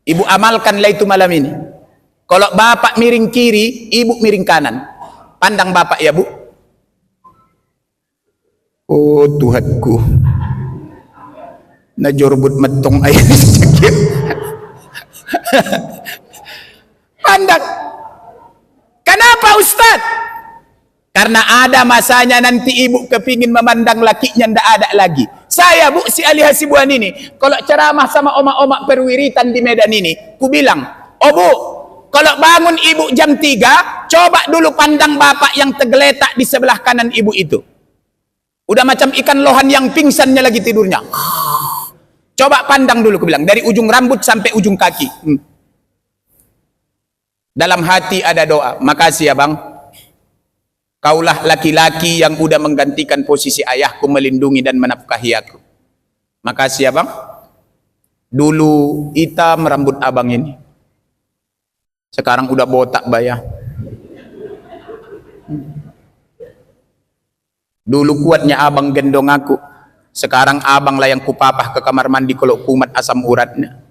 A: Ibu amalkanlah itu malam ini. Kalau bapak miring kiri, ibu miring kanan. Pandang bapak ya bu. Oh Tuhanku, najorbut metong air sakit. Pandang. Kenapa Ustadz? Karena ada masanya nanti ibu kepingin memandang lakinya ndak ada lagi. Saya bu, si Ali Hasibuan ini, kalau ceramah sama omak-omak perwiritan di Medan ini, ku bilang, oh bu, kalau bangun ibu jam 3, coba dulu pandang bapak yang tergeletak di sebelah kanan ibu itu. Udah macam ikan lohan yang pingsannya lagi tidurnya. Coba pandang dulu, ku bilang, dari ujung rambut sampai ujung kaki. Dalam hati ada doa, makasih ya bang. Kaulah laki-laki yang udah menggantikan posisi ayahku melindungi dan menafkahi aku. Makasih ya bang. Dulu hitam rambut abang ini. Sekarang udah botak bayah. Dulu kuatnya abang gendong aku. Sekarang abang lah yang kupapah ke kamar mandi kalau kumat asam uratnya.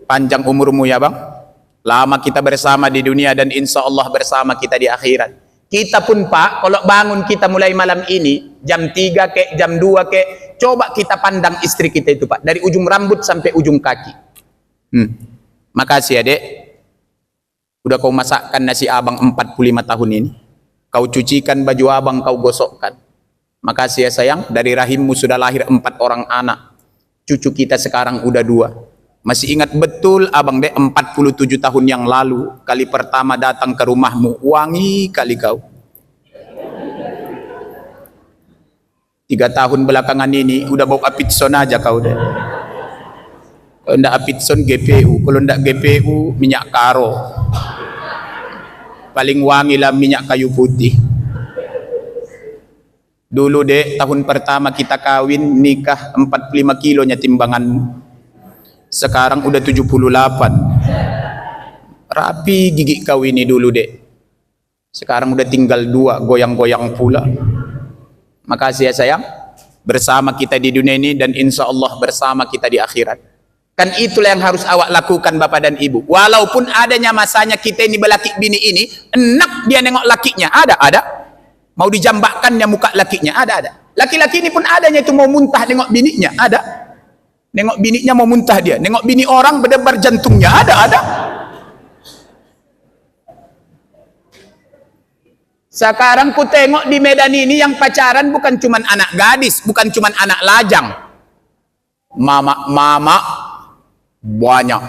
A: Panjang umurmu ya bang. Lama kita bersama di dunia dan insya Allah bersama kita di akhirat. Kita pun Pak, kalau bangun kita mulai malam ini, jam 3 kek, jam 2 kek, coba kita pandang istri kita itu Pak, dari ujung rambut sampai ujung kaki. Makasih ya dek, udah kau masakkan nasi abang 45 tahun ini, kau cucikan baju abang, kau gosokkan. Makasih ya sayang, dari rahimmu sudah lahir 4 orang anak, cucu kita sekarang udah 2. Masih ingat betul abang dek 47 tahun yang lalu kali pertama datang ke rumahmu, wangi kali kau. 3 tahun belakangan ini udah bau apitson aja kau dek. Kalau ndak apitson GPU, kalau ndak GPU minyak karo. Paling wangi lah minyak kayu putih. Dulu dek tahun pertama kita kawin nikah 45 kilonya timbanganmu. Sekarang udah 78. Rapi gigi kau ini dulu dek. Sekarang udah tinggal 2, goyang-goyang pula. Makasih ya sayang. Bersama kita di dunia ini dan insya Allah bersama kita di akhirat. Kan itulah yang harus awak lakukan bapak dan ibu. Walaupun adanya masanya kita ini belaki bini ini, enak dia nengok lakinya. Ada. Mau dijambakkannya muka lakinya. Ada. Laki-laki ini pun adanya itu mau muntah nengok bininya. Ada. Nengok bininya mau muntah dia. Nengok bini orang berdebar jantungnya. Ada. Sekarang ku tengok di Medan ini yang pacaran bukan cuman anak gadis, bukan cuman anak lajang. Mama banyak.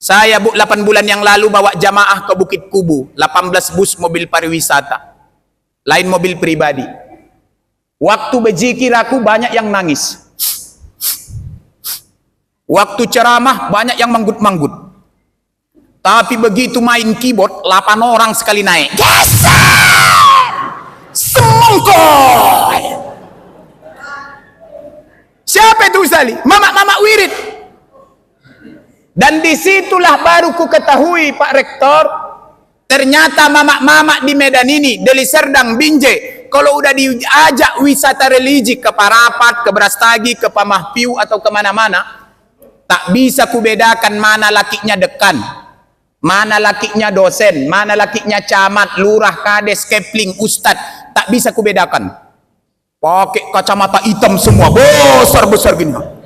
A: Saya 8 bulan yang lalu bawa jamaah ke Bukit Kubu, 18 bus mobil pariwisata, lain mobil pribadi. Waktu berzikir aku banyak yang nangis. Waktu ceramah banyak yang manggut-manggut. Tapi begitu main keyboard, 8 orang sekali naik. Geser! Semongkoy! Siapa itu Ustali? Mama wirid. Dan disitulah baru ku ketahui Pak Rektor, ternyata mama di Medan ini, Deli Serdang, Binjai, kalau udah diajak wisata religi ke Parapat, ke Brastagi, ke Pamahpiu atau kemana-mana, tak bisa kubedakan mana lakinya dekan, mana lakinya dosen, mana lakinya camat, lurah, kades, kepling, ustad, tak bisa kubedakan. Pakai kacamata hitam semua, besar-besar gini.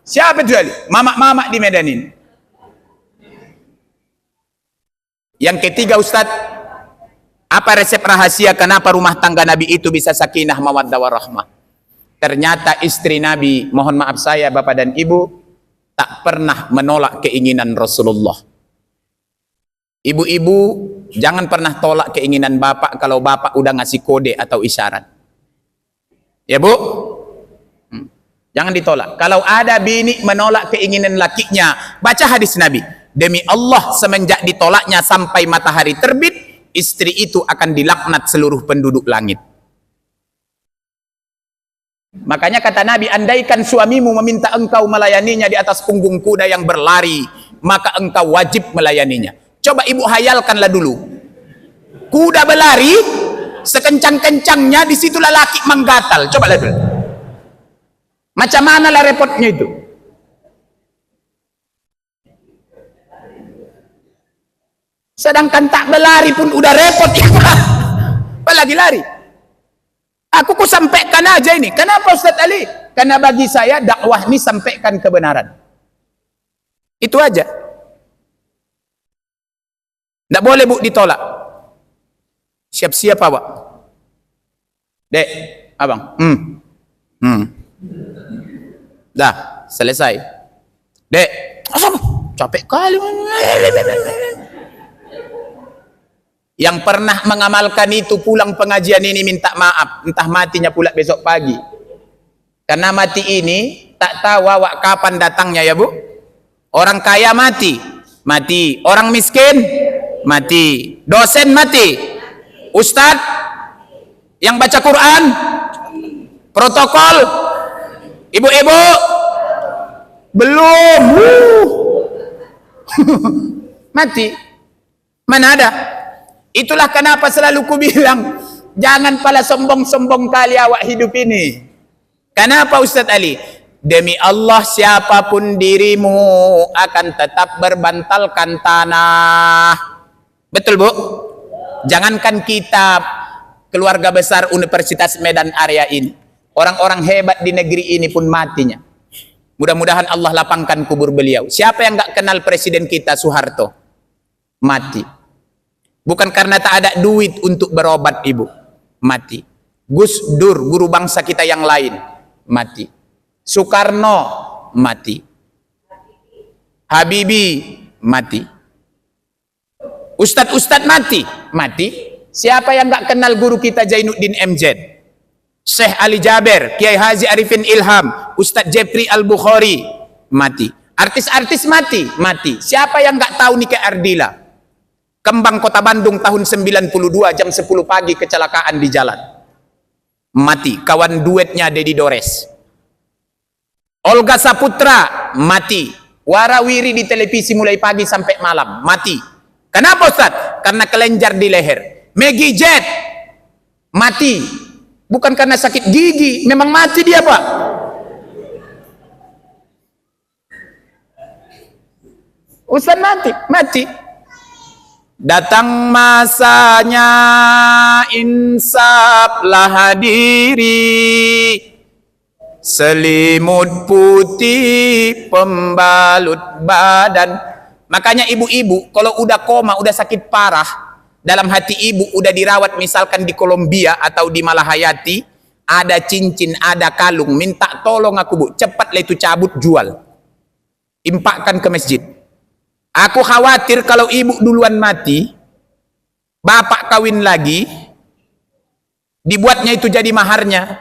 A: Siapa itu? Mama di Medan ini. Yang ketiga Ustaz, apa resep rahasia kenapa rumah tangga Nabi itu bisa sakinah mawaddah warahmah? Ternyata istri Nabi, mohon maaf saya Bapak dan Ibu, tak pernah menolak keinginan Rasulullah. Ibu-ibu jangan pernah tolak keinginan Bapak kalau Bapak udah ngasih kode atau isyarat. Ya Bu? Jangan ditolak. Kalau ada bini menolak keinginan lakinya, baca hadis Nabi. Demi Allah, semenjak ditolaknya sampai matahari terbit, istri itu akan dilaknat seluruh penduduk langit. Makanya kata Nabi, andaikan suamimu meminta engkau melayaninya di atas punggung kuda yang berlari, maka engkau wajib melayaninya. Coba ibu hayalkanlah dulu. Kuda berlari, sekencang-kencangnya, disitulah laki menggatal. Coba lihat dulu. Macam mana lah repotnya itu? Sedangkan tak berlari pun udah repot ya. Apalagi lari. Aku ku sampaikan aja ini. Kenapa Ustaz Ali? Karena bagi saya dakwah ini sampaikan kebenaran. Itu aja. Tidak boleh Bu ditolak. Siap-siap Pak. Dek, Abang. Dah, selesai. Dek, capek kali. Yang pernah mengamalkan itu pulang pengajian ini minta maaf, entah matinya pula besok pagi. Karena mati ini tak tahu awak kapan datangnya ya Bu. Orang kaya mati, mati. Orang miskin, mati. Dosen mati. Ustadz yang baca Quran, protokol, ibu-ibu belum mati. Mana ada? Itulah kenapa selalu ku bilang, jangan pala sombong-sombong kali awak hidup ini. Kenapa Ustaz Ali? Demi Allah, siapapun dirimu akan tetap berbantalkan tanah. Betul Bu? Jangankan kita keluarga besar Universitas Medan area ini, orang-orang hebat di negeri ini pun matinya. Mudah-mudahan Allah lapangkan kubur beliau. Siapa yang gak kenal presiden kita Soeharto? Mati. Bukan karena tak ada duit untuk berobat Ibu. Mati. Gus Dur, guru bangsa kita yang lain. Mati. Soekarno, mati. Habibie, mati. Ustadz mati. Mati. Siapa yang gak kenal guru kita Zainuddin MZ? Syekh Ali Jaber, Kiai Haji Arifin Ilham, Ustadz Jepri Al-Bukhari, mati. Artis-artis mati. Mati. Siapa yang gak tahu Nike Ardila? Kembang Kota Bandung tahun 92 jam 10 pagi kecelakaan di jalan. Mati. Kawan duetnya Dedi Dores. Olga Saputra mati. Warawiri di televisi mulai pagi sampai malam. Mati. Kenapa Ustaz? Karena kelenjar di leher. Maggie Jet mati. Bukan karena sakit gigi. Memang mati dia Pak. Ustaz mati. Datang masanya insaflah hadiri, selimut putih pembalut badan. Makanya ibu-ibu kalau udah koma, udah sakit parah, dalam hati ibu udah dirawat misalkan di Kolombia atau di Malahayati, ada cincin, ada kalung, minta tolong aku Bu, cepatlah itu cabut jual, impakkan ke masjid. Aku khawatir kalau ibu duluan mati, bapak kawin lagi, dibuatnya itu jadi maharnya.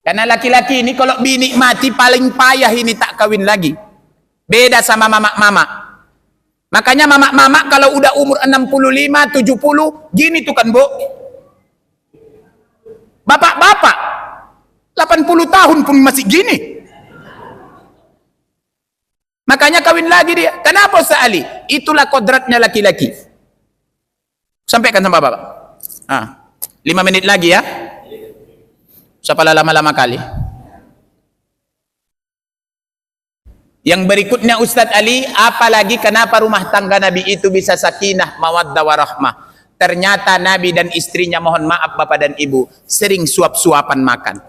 A: Karena laki-laki ini kalau bini mati paling payah ini tak kawin lagi. Beda sama mama-mama. Makanya mama-mama kalau udah umur 65, 70, gini tuh kan, Bu. Bapak-bapak 80 tahun pun masih gini. Makanya kawin lagi dia. Kenapa Ustaz Ali? Itulah kodratnya laki-laki. Sampaikan sama Bapak. 5 menit lagi ya. Siapa lama-lama kali. Yang berikutnya Ustadz Ali, apalagi kenapa rumah tangga Nabi itu bisa sakinah, mawaddah warahmah. Ternyata Nabi dan istrinya, mohon maaf Bapak dan Ibu, sering suap-suapan makan.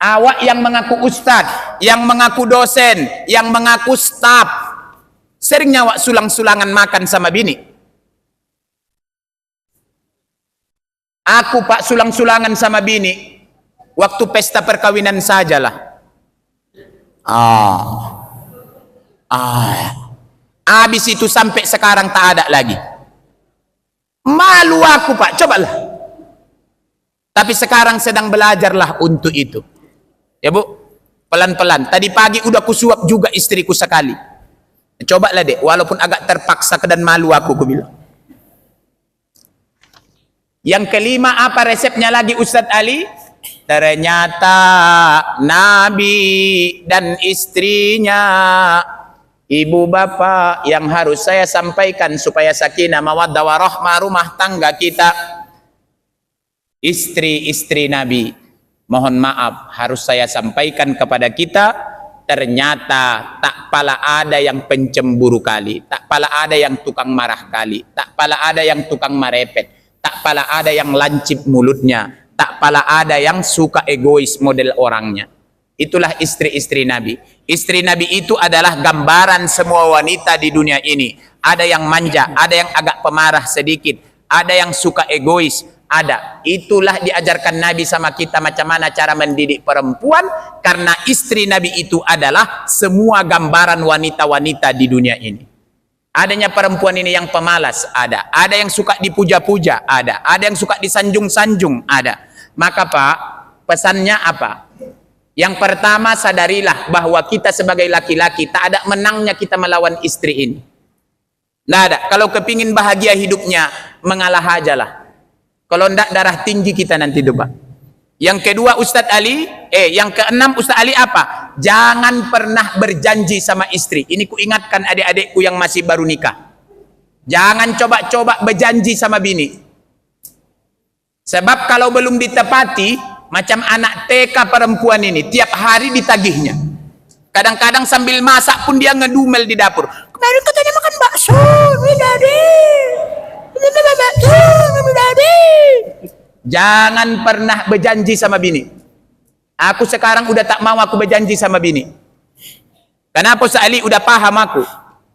A: Awak yang mengaku ustadz, yang mengaku dosen, yang mengaku staf, seringnya awak sulang-sulangan makan sama bini. Aku Pak sulang-sulangan sama bini waktu pesta perkawinan sajalah. Habis itu sampai sekarang tak ada lagi. Malu aku Pak, cobalah. Tapi sekarang sedang belajarlah untuk itu. Ya Bu, pelan-pelan. Tadi pagi udah kusuap juga istriku sekali. Cobalah dek, walaupun agak terpaksa dan malu aku bilang. Yang kelima apa resepnya lagi Ustadz Ali? Ternyata Nabi dan istrinya, ibu bapak yang harus saya sampaikan supaya sakinah mawaddah warahmah rumah tangga kita. Istri-istri Nabi, mohon maaf harus saya sampaikan kepada kita, ternyata tak pala ada yang pencemburu kali, tak pala ada yang tukang marah kali, tak pala ada yang tukang marepet, tak pala ada yang lancip mulutnya, tak pala ada yang suka egois model orangnya. Itulah istri-istri Nabi. Istri Nabi itu adalah gambaran semua wanita di dunia ini. Ada yang manja, ada yang agak pemarah sedikit, ada yang suka egois, ada. Itulah diajarkan Nabi sama kita macam mana cara mendidik perempuan, karena istri Nabi itu adalah semua gambaran wanita-wanita di dunia ini. Adanya perempuan ini yang pemalas, ada yang suka dipuja-puja, ada yang suka disanjung-sanjung, ada. Maka Pak, pesannya apa? Yang pertama, sadarilah bahwa kita sebagai laki-laki tak ada menangnya kita melawan istri ini. Nggak ada. Kalau kepingin bahagia hidupnya, mengalah aja lah. Kalau ndak darah tinggi kita nanti Pak. Yang kedua Ustadz Ali, yang keenam Ustadz Ali apa? Jangan pernah berjanji sama istri. Ini ku ingatkan adik-adikku yang masih baru nikah. Jangan coba-coba berjanji sama bini. Sebab kalau belum ditepati, macam anak TK perempuan ini, tiap hari ditagihnya. Kadang-kadang sambil masak pun dia ngedumel di dapur. Kemarin katanya makan bakso, jangan pernah berjanji sama bini. Aku sekarang udah tak mau aku berjanji sama bini. Kenapa Ustaz Ali udah paham aku?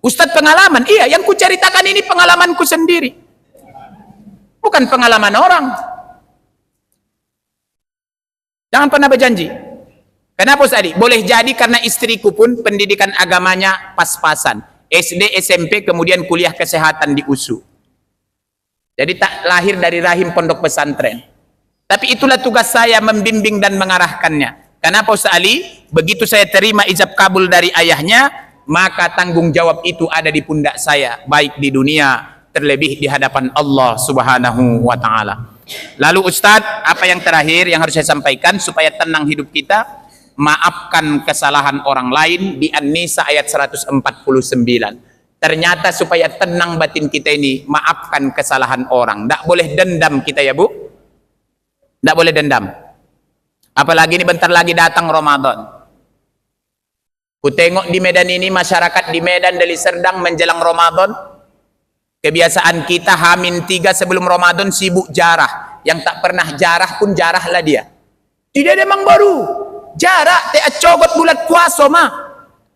A: Ustadz pengalaman, iya yang ku ceritakan ini pengalamanku sendiri. Bukan pengalaman orang. Jangan pernah berjanji. Kenapa Ustaz Ali? Boleh jadi karena istriku pun pendidikan agamanya pas-pasan. SD, SMP, kemudian kuliah kesehatan di USU. Jadi tak lahir dari rahim pondok pesantren. Tapi itulah tugas saya membimbing dan mengarahkannya. Kenapa Ustaz Ali? Begitu saya terima ijab kabul dari ayahnya, maka tanggung jawab itu ada di pundak saya, baik di dunia, terlebih di hadapan Allah Subhanahu wa Ta'ala. Lalu Ustadz, apa yang terakhir yang harus saya sampaikan supaya tenang hidup kita? Maafkan kesalahan orang lain di An-Nisa ayat 149. Ternyata supaya tenang batin kita ini, maafkan kesalahan orang. Tidak boleh dendam kita ya Bu. Tidak boleh dendam. Apalagi ini bentar lagi datang Ramadan. Ku tengok di Medan ini, masyarakat di Medan Deli Serdang menjelang Ramadan. Kebiasaan kita H-3 sebelum Ramadan sibuk jarah. Yang tak pernah jarah pun jarahlah dia. Tidak ada memang baru. Jarah, te cogot bulan puasa mah.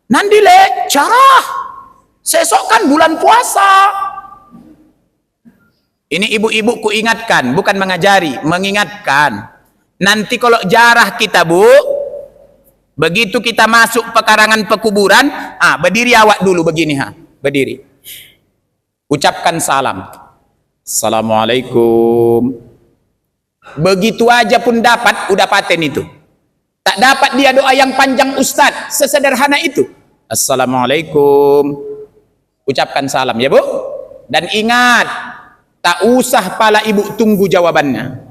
A: Nandile, jarah. Sesok kan bulan puasa. Ini ibu-ibu ku ingatkan, bukan mengajari, mengingatkan. Nanti kalau jarah kita Bu, Begitu kita masuk pekarangan pekuburan, berdiri awak dulu begini, berdiri. Ucapkan salam. Assalamualaikum. Begitu aja pun dapat, udah paten itu. Tak dapat dia doa yang panjang Ustadz, sesederhana itu. Assalamualaikum. Ucapkan salam ya Bu. Dan ingat, tak usah pala ibu tunggu jawabannya.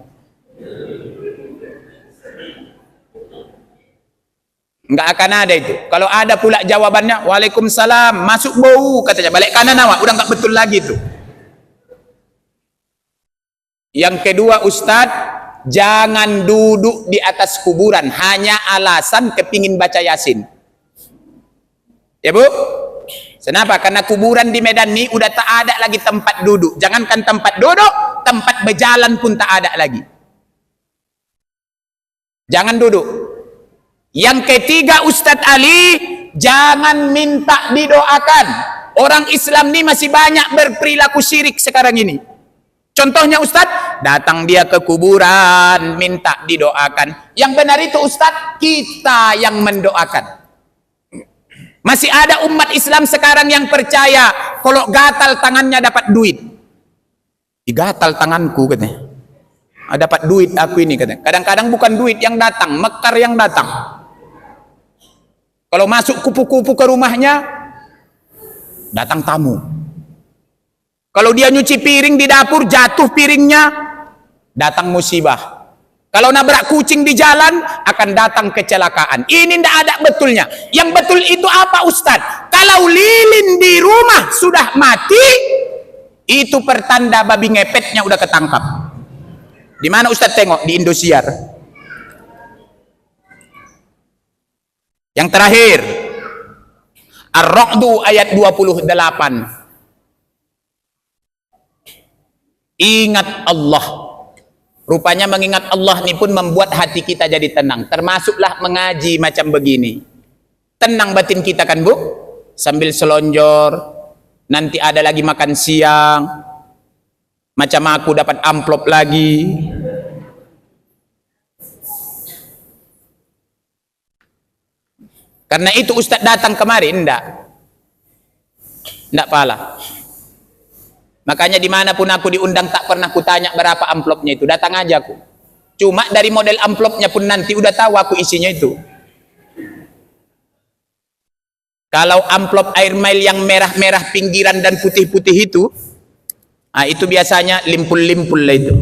A: Enggak akan ada itu. Kalau ada pula jawabannya, Waalaikumsalam, masuk bau, katanya. Balik kanan awak, udah enggak betul lagi itu. Yang kedua Ustadz, jangan duduk di atas kuburan hanya alasan kepingin baca Yasin. Ya Bu? Kenapa? Karena kuburan di Medan ini udah tak ada lagi tempat duduk. Jangankan tempat duduk, tempat berjalan pun tak ada lagi. Jangan duduk. Yang ketiga Ustadz Ali, jangan minta didoakan. Orang Islam ini masih banyak berperilaku syirik sekarang ini. Contohnya Ustadz, datang dia ke kuburan, minta didoakan. Yang benar itu Ustadz, kita yang mendoakan. Masih ada umat Islam sekarang yang percaya, kalau gatal tangannya dapat duit. Digatal tanganku katanya. Dapat duit aku ini katanya. Kadang-kadang bukan duit yang datang, mekar yang datang. Kalau masuk kupu-kupu ke rumahnya, datang tamu. Kalau dia nyuci piring di dapur, jatuh piringnya, datang musibah. Kalau nabrak kucing di jalan, akan datang kecelakaan. Ini tidak ada betulnya. Yang betul itu apa Ustadz? Kalau lilin di rumah sudah mati, itu pertanda babi ngepetnya udah ketangkap. Di mana Ustadz tengok? Di Indosiar. Yang terakhir, Ar-Ra'du ayat 28. Ingat Allah. Rupanya mengingat Allah ini pun membuat hati kita jadi tenang. Termasuklah mengaji macam begini. Tenang batin kita kan Bu? Sambil selonjor. Nanti ada lagi makan siang. Macam aku dapat amplop lagi. Karena itu Ustadz datang kemarin, enggak pala. Makanya dimanapun aku diundang tak pernah kutanya berapa amplopnya itu, datang aja aku. Cuma dari model amplopnya pun nanti udah tahu aku isinya itu. Kalau amplop air mail yang merah-merah pinggiran dan putih-putih itu biasanya limpul-limpul lah itu.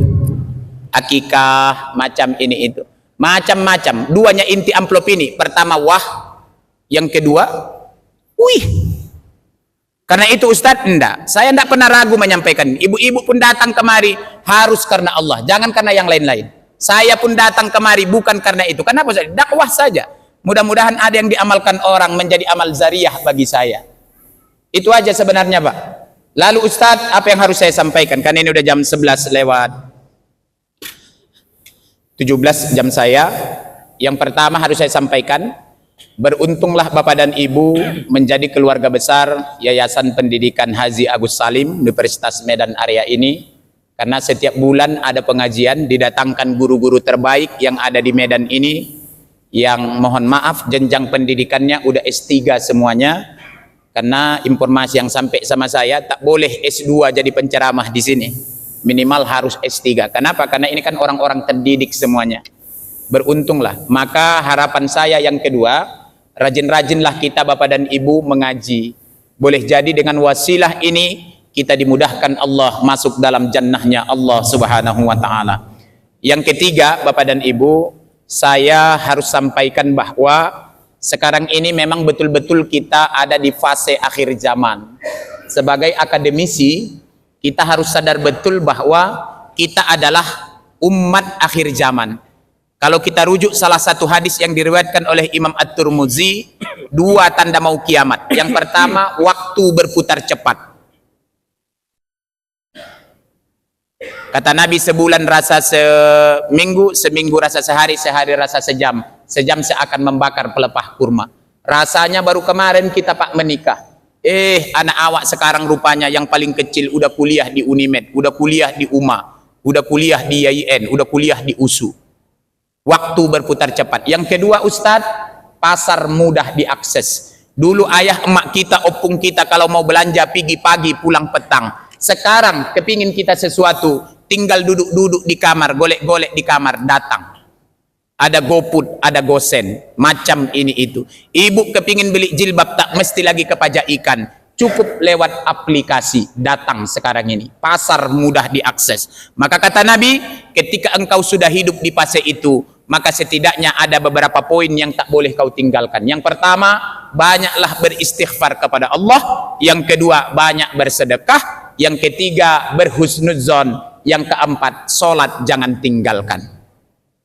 A: Akikah, macam ini itu. Macam-macam. Duanya inti amplop ini. Pertama, wah. Yang kedua, wih. Karena itu Ustadz, saya enggak pernah ragu menyampaikan. Ibu-ibu pun datang kemari harus karena Allah, jangan karena yang lain-lain. Saya pun datang kemari bukan karena itu. Kenapa Ustadz? Dakwah saja. Mudah-mudahan ada yang diamalkan orang menjadi amal zariyah bagi saya. Itu aja sebenarnya Pak. Lalu Ustadz, apa yang harus saya sampaikan? Karena ini udah jam 11 lewat 17 jam saya. Yang pertama harus saya sampaikan, beruntunglah Bapak dan Ibu menjadi keluarga besar Yayasan Pendidikan Haji Agus Salim Universitas Medan area ini, karena setiap bulan ada pengajian, didatangkan guru-guru terbaik yang ada di Medan ini, yang mohon maaf jenjang pendidikannya udah S3 semuanya, karena informasi yang sampai sama saya tak boleh S2 jadi penceramah di sini, minimal harus S3. Kenapa? Karena ini kan orang-orang terdidik semuanya. Beruntunglah. Maka harapan saya yang kedua, rajin-rajinlah kita Bapak dan Ibu mengaji. Boleh jadi dengan wasilah ini kita dimudahkan Allah masuk dalam jannahnya Allah Subhanahu wa Ta'ala. Yang ketiga Bapak dan Ibu, saya harus sampaikan bahwa sekarang ini memang betul-betul kita ada di fase akhir zaman. Sebagai akademisi, kita harus sadar betul bahwa kita adalah umat akhir zaman. Kalau kita rujuk salah satu hadis yang diriwayatkan oleh Imam At-Tirmidzi, 2 tanda mau kiamat. Yang pertama, waktu berputar cepat. Kata Nabi, sebulan rasa seminggu, seminggu rasa sehari, sehari rasa sejam, sejam seakan membakar pelepah kurma. Rasanya baru kemarin kita Pak menikah. Anak awak sekarang rupanya yang paling kecil udah kuliah di Unimed, udah kuliah di UMA, udah kuliah di YIN, udah kuliah di USU. Waktu berputar cepat. Yang kedua Ustadz, pasar mudah diakses. Dulu ayah emak kita, opung kita kalau mau belanja pergi pagi pulang petang. Sekarang kepingin kita sesuatu, tinggal duduk-duduk di kamar, golek-golek di kamar, datang. Ada GoFood, ada GoSend, macam ini itu. Ibu kepingin beli jilbab, tak mesti lagi ke pajak ikan, cukup lewat aplikasi, datang sekarang ini. Pasar mudah diakses. Maka kata Nabi, ketika engkau sudah hidup di fase itu, maka setidaknya ada beberapa poin yang tak boleh kau tinggalkan. Yang pertama, banyaklah beristighfar kepada Allah. Yang kedua, banyak bersedekah. Yang ketiga, berhusnudzon. Yang keempat, sholat jangan tinggalkan.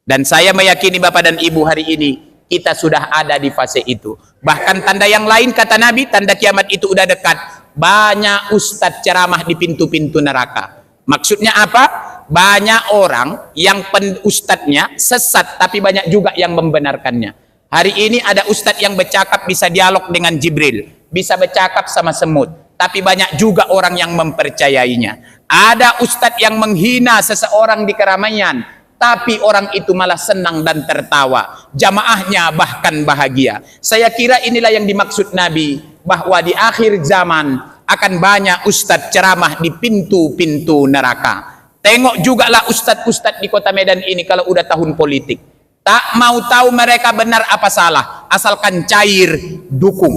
A: Dan saya meyakini Bapak dan Ibu hari ini kita sudah ada di fase itu. Bahkan tanda yang lain kata Nabi, tanda kiamat itu udah dekat. Banyak ustadz ceramah di pintu-pintu neraka. Maksudnya apa? Banyak orang yang ustadznya sesat, tapi banyak juga yang membenarkannya. Hari ini ada ustadz yang bercakap bisa dialog dengan Jibril, bisa bercakap sama semut, tapi banyak juga orang yang mempercayainya. Ada ustadz yang menghina seseorang di keramaian, tapi orang itu malah senang dan tertawa. Jamaahnya bahkan bahagia. Saya kira inilah yang dimaksud Nabi, bahwa di akhir zaman akan banyak ustadz ceramah di pintu-pintu neraka. Tengok juga lah ustadz-ustadz di kota Medan ini kalau udah tahun politik. Tak mau tahu mereka benar apa salah, asalkan cair dukung.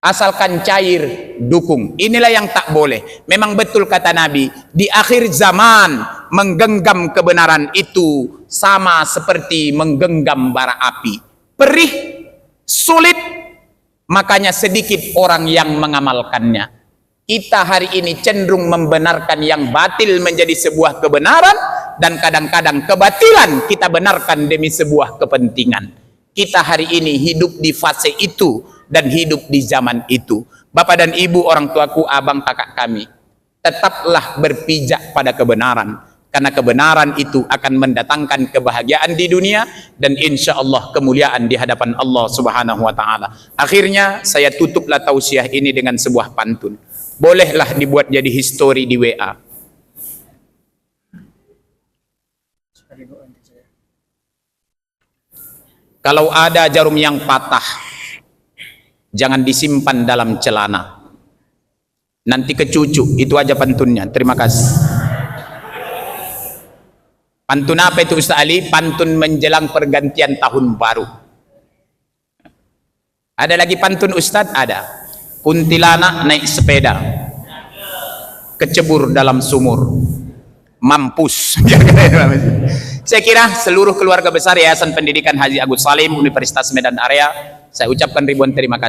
A: Asalkan cair dukung. Inilah yang tak boleh. Memang betul kata Nabi, di akhir zaman menggenggam kebenaran itu sama seperti menggenggam bara api. Perih, sulit, makanya sedikit orang yang mengamalkannya. Kita hari ini cenderung membenarkan yang batil menjadi sebuah kebenaran, dan kadang-kadang kebatilan kita benarkan demi sebuah kepentingan. Kita hari ini hidup di fase itu dan hidup di zaman itu. Bapak dan Ibu, orang tuaku, abang, kakak kami, tetaplah berpijak pada kebenaran, karena kebenaran itu akan mendatangkan kebahagiaan di dunia dan insya Allah kemuliaan di hadapan Allah Subhanahu wa Ta'ala. Akhirnya saya tutuplah tausiah ini dengan sebuah pantun. Bolehlah dibuat jadi histori di WA. Kalau ada jarum yang patah, jangan disimpan dalam celana, nanti ke cucu. Itu aja pantunnya. Terima kasih. Pantun apa itu Ustaz Ali? Pantun menjelang pergantian tahun baru. Ada lagi pantun Ustaz? Ada. Kuntilanak naik sepeda, kecebur dalam sumur, mampus. Saya kira seluruh keluarga besar Yayasan Pendidikan Haji Agus Salim Universitas Medan Area, saya ucapkan ribuan terima kasih.